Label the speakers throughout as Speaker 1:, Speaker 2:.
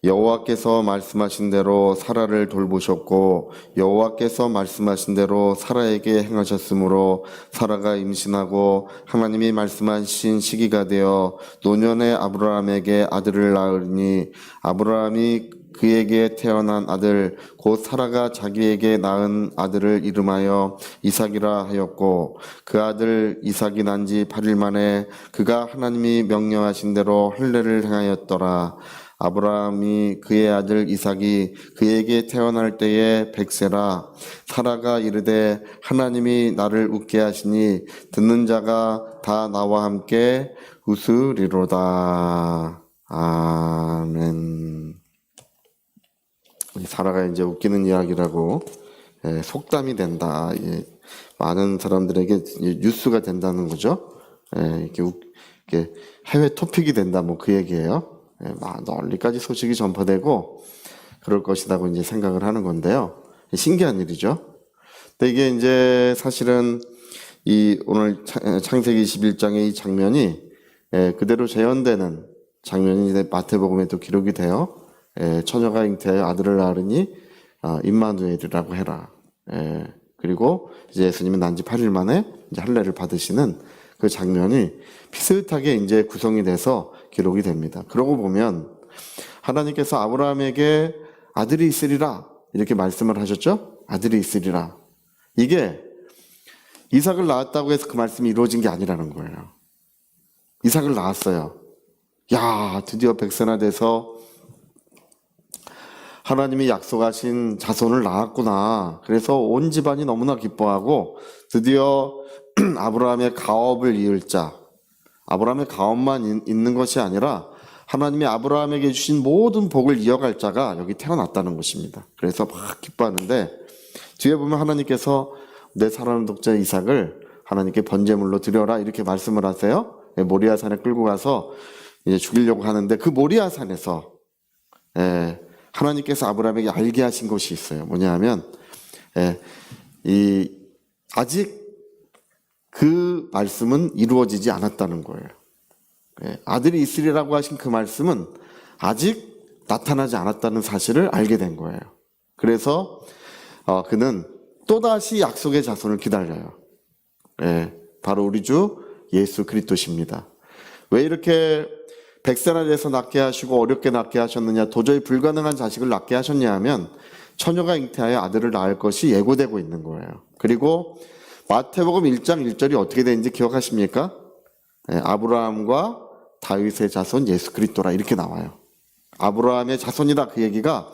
Speaker 1: 여호와께서 말씀하신 대로 사라를 돌보셨고 여호와께서 말씀하신 대로 사라에게 행하셨으므로 사라가 임신하고 하나님이 말씀하신 시기가 되어 노년의 아브라함에게 아들을 낳으니 아브라함이 그에게 태어난 아들 곧 사라가 자기에게 낳은 아들을 이름하여 이삭이라 하였고 그 아들 이삭이 난 지 8일 만에 그가 하나님이 명령하신 대로 할례를 행하였더라. 아브라함이 그의 아들 이삭이 그에게 태어날 때에 100세라. 사라가 이르되 하나님이 나를 웃게 하시니 듣는 자가 다 나와 함께 웃으리로다. 아멘. 사라가 이제 웃기는 이야기라고 속담이 된다. 많은 사람들에게 뉴스가 된다는 거죠. 이렇게 해외 토픽이 된다. 뭐 그 얘기예요. 널리까지 소식이 전파되고 그럴 것이라고 이제 생각을 하는 건데요. 신기한 일이죠. 근데 이게 이제 사실은 이 오늘 창세기 21장의 이 장면이 그대로 재현되는 장면이 이제 마태복음에도 기록이 돼요. 처녀가 잉태하여 아들을 낳으니 임마누엘이라고 해라. 그리고 이제 예수님은 난 지 8일 만에 이제 할례를 받으시는 그 장면이 비슷하게 이제 구성이 돼서 기록이 됩니다. 그러고 보면 하나님께서 아브라함에게 아들이 있으리라 이렇게 말씀을 하셨죠. 아들이 있으리라. 이게 이삭을 낳았다고 해서 그 말씀이 이루어진 게 아니라는 거예요. 이삭을 낳았어요. 야, 드디어 100세나 돼서 하나님이 약속하신 자손을 낳았구나. 그래서 온 집안이 너무나 기뻐하고 드디어 아브라함의 가업을 이을 자, 아브라함의 가업만 있는 것이 아니라 하나님이 아브라함에게 주신 모든 복을 이어갈 자가 여기 태어났다는 것입니다. 그래서 막 기뻐하는데 뒤에 보면 하나님께서 내 사랑하는 독자 이삭을 하나님께 번제물로 드려라 이렇게 말씀을 하세요. 모리아산에 끌고 가서 이제 죽이려고 하는데 그 모리아산에서 하나님께서 아브라함에게 알게 하신 것이 있어요. 뭐냐 하면 아직 그 말씀은 이루어지지 않았다는 거예요. 아들이 있으리라고 하신 그 말씀은 아직 나타나지 않았다는 사실을 알게 된 거예요. 그래서 그는 또다시 약속의 자손을 기다려요. 바로 우리 주 예수 그리스도십니다. 왜 이렇게 100세나 돼서 낳게 하시고 어렵게 낳게 하셨느냐, 도저히 불가능한 자식을 낳게 하셨냐 하면 처녀가 잉태하여 아들을 낳을 것이 예고되고 있는 거예요. 그리고 마태복음 1장 1절이 어떻게 되는지 기억하십니까? 아브라함과 다윗의 자손 예수 그리스도라 이렇게 나와요. 아브라함의 자손이다 그 얘기가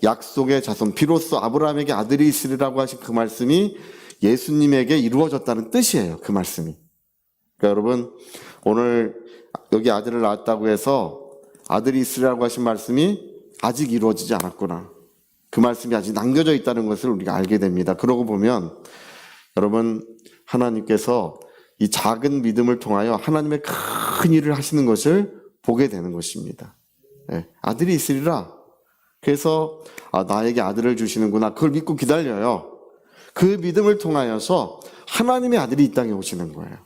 Speaker 1: 약속의 자손, 비로소 아브라함에게 아들이 있으리라고 하신 그 말씀이 예수님에게 이루어졌다는 뜻이에요. 그 말씀이. 그러니까 여러분 오늘 여기 아들을 낳았다고 해서 아들이 있으리라고 하신 말씀이 아직 이루어지지 않았구나. 그 말씀이 아직 남겨져 있다는 것을 우리가 알게 됩니다. 그러고 보면 여러분 하나님께서 이 작은 믿음을 통하여 하나님의 큰 일을 하시는 것을 보게 되는 것입니다. 아들이 있으리라. 그래서 나에게 아들을 주시는구나. 그걸 믿고 기다려요. 그 믿음을 통하여서 하나님의 아들이 이 땅에 오시는 거예요.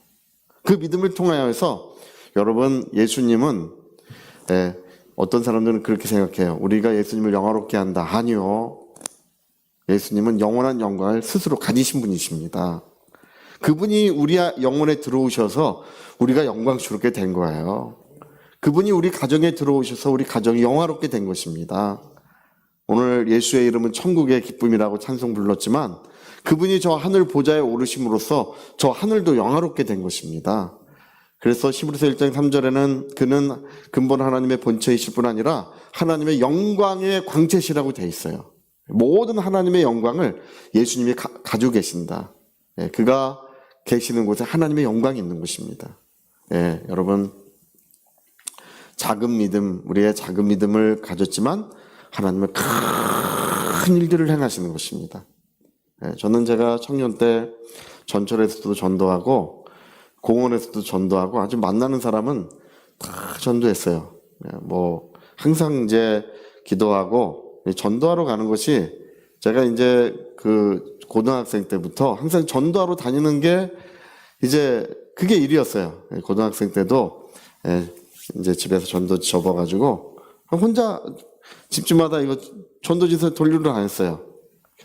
Speaker 1: 그 믿음을 통하여서 여러분 예수님은 어떤 사람들은 그렇게 생각해요. 우리가 예수님을 영화롭게 한다. 아니요. 예수님은 영원한 영광을 스스로 가지신 분이십니다. 그분이 우리 영혼에 들어오셔서 우리가 영광스럽게 된 거예요. 그분이 우리 가정에 들어오셔서 우리 가정이 영화롭게 된 것입니다. 오늘 예수의 이름은 천국의 기쁨이라고 찬송 불렀지만 그분이 저 하늘 보좌에 오르심으로써 저 하늘도 영화롭게 된 것입니다. 그래서 히브리서 1장 3절에는 그는 근본 하나님의 본체이실 뿐 아니라 하나님의 영광의 광채시라고 되어 있어요. 모든 하나님의 영광을 예수님이 가지고 계신다. 그가 계시는 곳에 하나님의 영광이 있는 곳입니다. 여러분 작은 믿음, 우리의 작은 믿음을 가졌지만 하나님의 큰 일들을 행하시는 것입니다. 저는 제가 청년 때 전철에서도 전도하고 공원에서도 전도하고 아주 만나는 사람은 다 전도했어요. 뭐 항상 이제 기도하고 전도하러 가는 것이 제가 이제 그 고등학생 때부터 항상 전도하러 다니는 게 이제 그게 일이었어요. 고등학생 때도 이제 집에서 전도 접어가지고 혼자 집집마다 이거 전도지서 돌리러 다녔어요.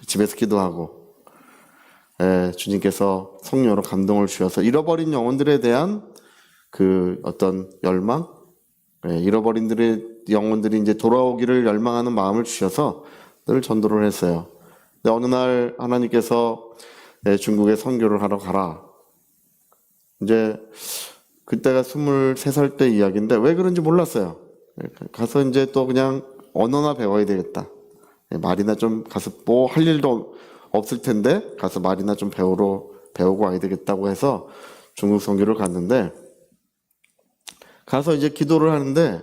Speaker 1: 집에서 기도하고. 예, 주님께서 성령으로 감동을 주셔서 잃어버린 영혼들에 대한 그 어떤 열망, 예, 잃어버린 영혼들이 이제 돌아오기를 열망하는 마음을 주셔서 늘 전도를 했어요. 근데 어느 날 하나님께서 예, 중국에 선교를 하러 가라. 이제 그때가 23살 때 이야기인데 왜 그런지 몰랐어요. 가서 이제 또 그냥 언어나 배워야 되겠다. 말이나 좀 가서 뭐 할 일도 없을 텐데 가서 말이나 좀 배우고 와야 되겠다고 해서 중국 선교를 갔는데 가서 이제 기도를 하는데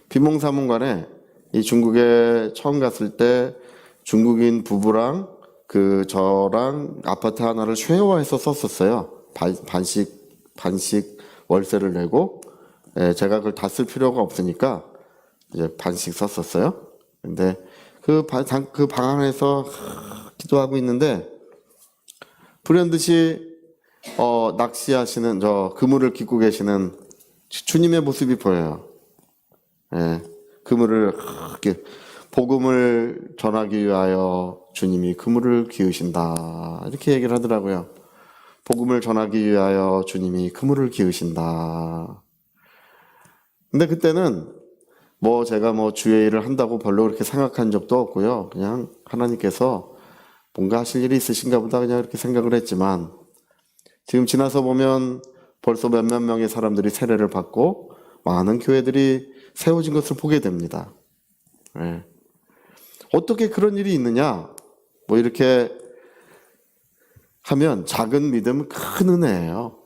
Speaker 1: 비몽사몽간에 이 중국에 처음 갔을 때 중국인 부부랑 저랑 아파트 하나를 쉐어해서 썼었어요. 반씩 월세를 내고 제가 그걸 다 쓸 필요가 없으니까 이제 반씩 썼었어요. 근데 그 방 안에서 기도하고 있는데 불현듯이 낚시하시는 그물을 깃고 계시는 주님의 모습이 보여요. 예, 그물을 이렇게 복음을 전하기 위하여 주님이 그물을 기으신다 이렇게 얘기를 하더라고요. 복음을 전하기 위하여 주님이 그물을 기으신다. 근데 그때는 뭐 제가 뭐 주의 일을 한다고 별로 그렇게 생각한 적도 없고요. 그냥 하나님께서 뭔가 하실 일이 있으신가 보다 그냥 이렇게 생각을 했지만 지금 지나서 보면 벌써 몇몇 명의 사람들이 세례를 받고 많은 교회들이 세워진 것을 보게 됩니다. 네. 어떻게 그런 일이 있느냐? 뭐 이렇게 하면 작은 믿음은 큰 은혜예요.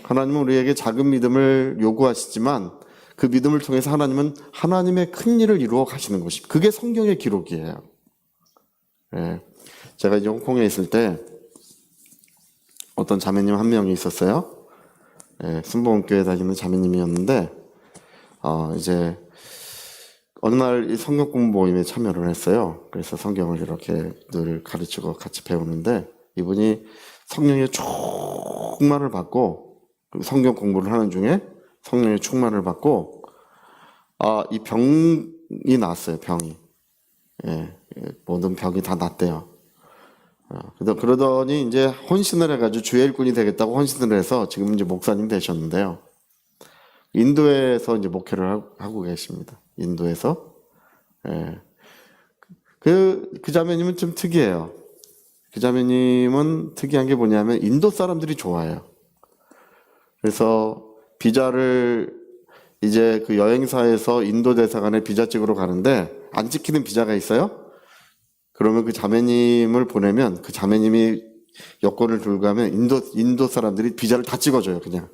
Speaker 1: 하나님은 우리에게 작은 믿음을 요구하시지만 그 믿음을 통해서 하나님은 하나님의 큰 일을 이루어 가시는 것입니다. 그게 성경의 기록이에요. 네. 제가 이제 홍콩에 있을 때 어떤 자매님 한 명이 있었어요. 네, 순복음교회 다니는 자매님이었는데 이제 어느 날 이 성경 공부 모임에 참여를 했어요. 그래서 성경을 이렇게 늘 가르치고 같이 배우는데 이분이 성령의 충만을 받고 성경 공부를 하는 중에 성령의 충만을 받고 이 병이 났어요. 병이. 예, 모든 병이 다 났대요. 그러더니 이제 헌신을 해가지고 주의 일꾼이 되겠다고 헌신을 해서 지금 이제 목사님 되셨는데요. 인도에서 이제 목회를 하고 계십니다. 인도에서. 예. 그 자매님은 좀 특이해요. 그 자매님은 특이한 게 뭐냐면 인도 사람들이 좋아해요. 그래서 비자를 이제 그 여행사에서 인도 대사관에 비자 찍으러 가는데 안 찍히는 비자가 있어요? 그러면 그 자매님을 보내면 그 자매님이 여권을 들고 가면 인도 사람들이 비자를 다 찍어줘요, 그냥.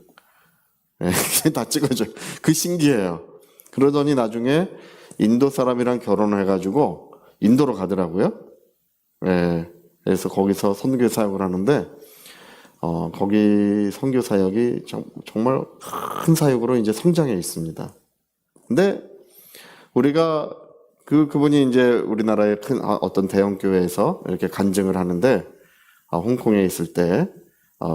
Speaker 1: 네, 다 찍어줘요. 그 신기해요. 그러더니 나중에 인도 사람이랑 결혼을 해가지고 인도로 가더라고요. 네, 그래서 거기서 선교 사역을 하는데, 거기 선교 사역이 정말 큰 사역으로 이제 성장해 있습니다. 근데 우리가 그분이 이제 우리나라의 큰 어떤 대형 교회에서 이렇게 간증을 하는데 홍콩에 있을 때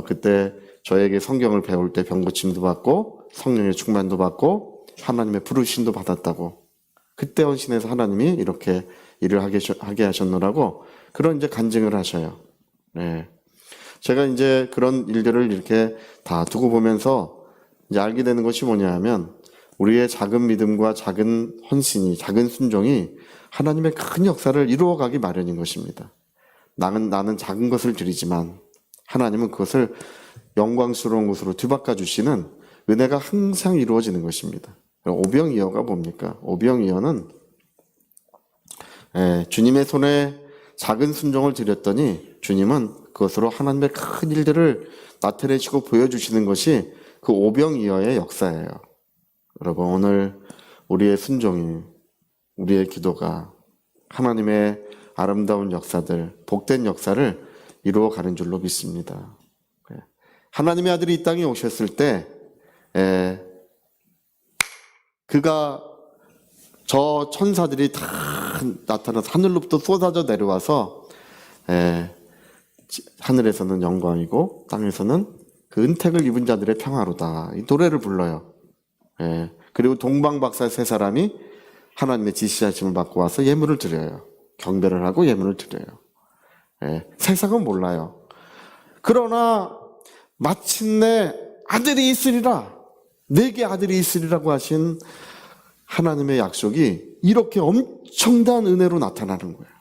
Speaker 1: 그때 저에게 성경을 배울 때 병고침도 받고 성령의 충만도 받고 하나님의 부르심도 받았다고 그때 헌신해서 하나님이 이렇게 일을 하게 하셨노라고 그런 이제 간증을 하셔요. 네. 제가 이제 그런 일들을 이렇게 다 두고 보면서 이제 알게 되는 것이 뭐냐 하면 우리의 작은 믿음과 작은 헌신이, 작은 순종이 하나님의 큰 역사를 이루어가기 마련인 것입니다. 나는 작은 것을 드리지만 하나님은 그것을 영광스러운 것으로 뒤바꿔 주시는 은혜가 항상 이루어지는 것입니다. 오병이어가 뭡니까? 오병이어는 주님의 손에 작은 순종을 드렸더니 주님은 그것으로 하나님의 큰 일들을 나타내시고 보여주시는 것이 그 오병이어의 역사예요. 여러분 오늘 우리의 순종이 우리의 기도가 하나님의 아름다운 역사들 복된 역사를 이루어가는 줄로 믿습니다. 하나님의 아들이 이 땅에 오셨을 때 그가 저 천사들이 다 나타나서 하늘로부터 쏟아져 내려와서 하늘에서는 영광이고 땅에서는 그 은택을 입은 자들의 평화로다 이 노래를 불러요. 그리고 동방박사 세 사람이 하나님의 지시하심을 받고 와서 예물을 드려요. 경배를 하고 예물을 드려요. 예, 세상은 몰라요. 그러나 마침내 아들이 있으리라, 내게 아들이 있으리라고 하신 하나님의 약속이 이렇게 엄청난 은혜로 나타나는 거예요.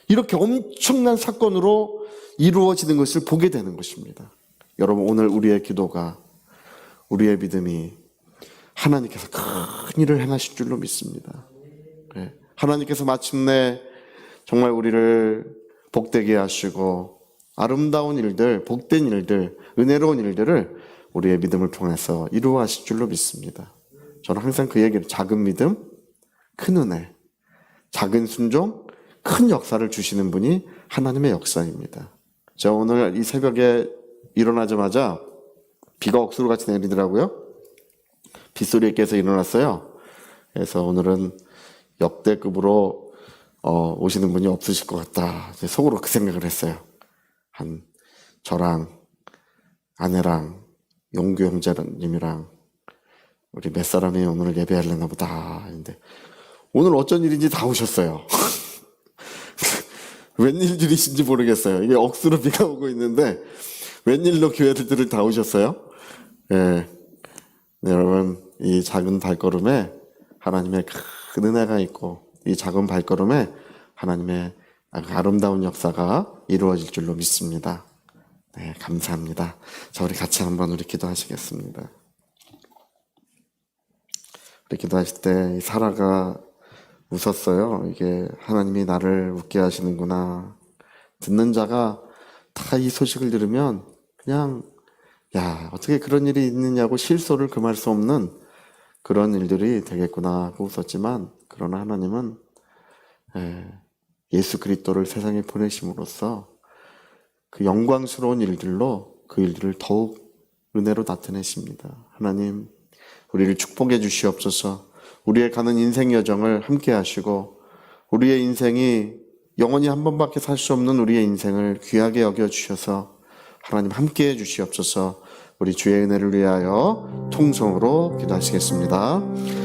Speaker 1: 이렇게 엄청난 사건으로 이루어지는 것을 보게 되는 것입니다. 여러분, 오늘 우리의 기도가, 우리의 믿음이 하나님께서 큰 일을 행하실 줄로 믿습니다. 네. 하나님께서 마침내 정말 우리를 복되게 하시고 아름다운 일들, 복된 일들, 은혜로운 일들을 우리의 믿음을 통해서 이루어 하실 줄로 믿습니다. 저는 항상 그 얘기를, 작은 믿음, 큰 은혜, 작은 순종, 큰 역사를 주시는 분이 하나님의 역사입니다. 저 오늘 이 새벽에 일어나자마자 비가 억수로같이 내리더라고요. 빗소리에 깨서 일어났어요. 그래서 오늘은 역대급으로 오시는 분이 없으실 것 같다. 속으로 그 생각을 했어요. 저랑 아내랑 용규 형제님이랑 우리 몇 사람이 오늘 예배하려나 보다 했는데 오늘 어쩐 일인지 다 오셨어요. 웬일들이신지 모르겠어요. 이게 억수로 비가 오고 있는데 웬일로 교회들을 다 오셨어요. 예. 네, 여러분, 이 작은 발걸음에 하나님의 큰 은혜가 있고 이 작은 발걸음에 하나님의 아름다운 역사가 이루어질 줄로 믿습니다. 네, 감사합니다. 자, 우리 같이 한번 우리 기도하시겠습니다. 우리 기도하실 때 사라가 웃었어요. 이게 하나님이 나를 웃게 하시는구나. 듣는 자가 다 이 소식을 들으면 그냥 야, 어떻게 그런 일이 있느냐고 실소를 금할 수 없는 그런 일들이 되겠구나 하고 웃었지만, 그러나 하나님은 예수 그리스도를 세상에 보내심으로써 그 영광스러운 일들로 그 일들을 더욱 은혜로 나타내십니다. 하나님, 우리를 축복해 주시옵소서. 우리의 가는 인생 여정을 함께 하시고 우리의 인생이 영원히 한 번밖에 살 수 없는 우리의 인생을 귀하게 여겨주셔서 하나님 함께 해 주시옵소서. 우리 주의 은혜를 위하여 통성으로 기도하시겠습니다.